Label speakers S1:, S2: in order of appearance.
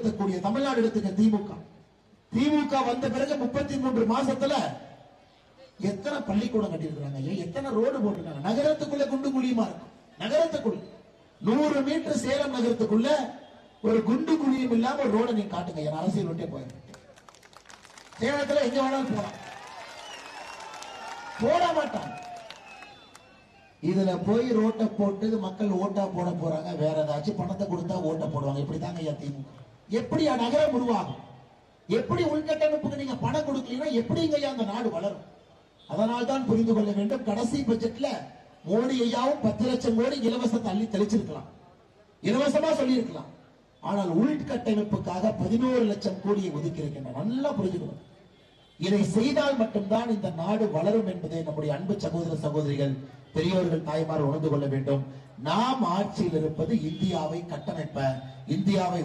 S1: செயல்படுத்தக்கூடிய தமிழ்நாடு எடுத்துக்க திமுக வந்த பிறகு 33 மாசத்துல எத்தனை பள்ளிக்கூடம் கட்டியிருக்கிறாங்க, எத்தனை ரோடு போட்டிருக்காங்க. நகரத்துக்குள்ள குண்டு குழியுமா இருக்கும். நகரத்துக்குள்ள 100 மீட்டர் சேலம் நகரத்துக்குள்ள ஒரு குண்டு குழியும் இல்லாம ஒரு ரோட நீங்க காட்டுங்க. என் அரசியல் ஒன்றே போயிருக்கேன். சேலத்துல எங்க வேணாலும் போட மாட்டாங்க. இதுல போய் ரோட்டை போட்டு மக்கள் ஓட்டா போட போறாங்க. வேற ஏதாச்சும் பணத்தை கொடுத்தா ஓட்ட போடுவாங்க. இப்படித்தாங்க ஐயா திமுக. எப்படி நகரம் உருவாகும்? எப்படி உள்கட்டமைப்புக்கு நீங்க பணம் கொடுக்கலீங்கன்னா எப்படிங்க அந்த நாடு வளரும்? அதனால் தான் புரிந்து கொள்ள வேண்டும். கடைசி பட்ஜெட்ல மோடி ஐயாவும் 10 லட்சம் கோடி இலவசத்தை அள்ளி தெளிச்சிருக்கலாம், இலவசமா சொல்லி இருக்கலாம். ஆனால் உள்கட்டமைப்புக்காக 11 லட்சம் கோடியை ஒதுக்கி இருக்கின்றன. நல்லா புரிஞ்சுக்கணும். இதை செய்தால் மட்டும்தான் இந்த நாடு வளரும் என்பதை நம்முடைய அன்பு சகோதர சகோதரிகள், பெரியோர்கள், தாய்மார் உணர்ந்து கொள்ள வேண்டும். நாம் ஆட்சியில் இருப்பது இந்தியாவை கட்டமைப்ப, இந்தியாவை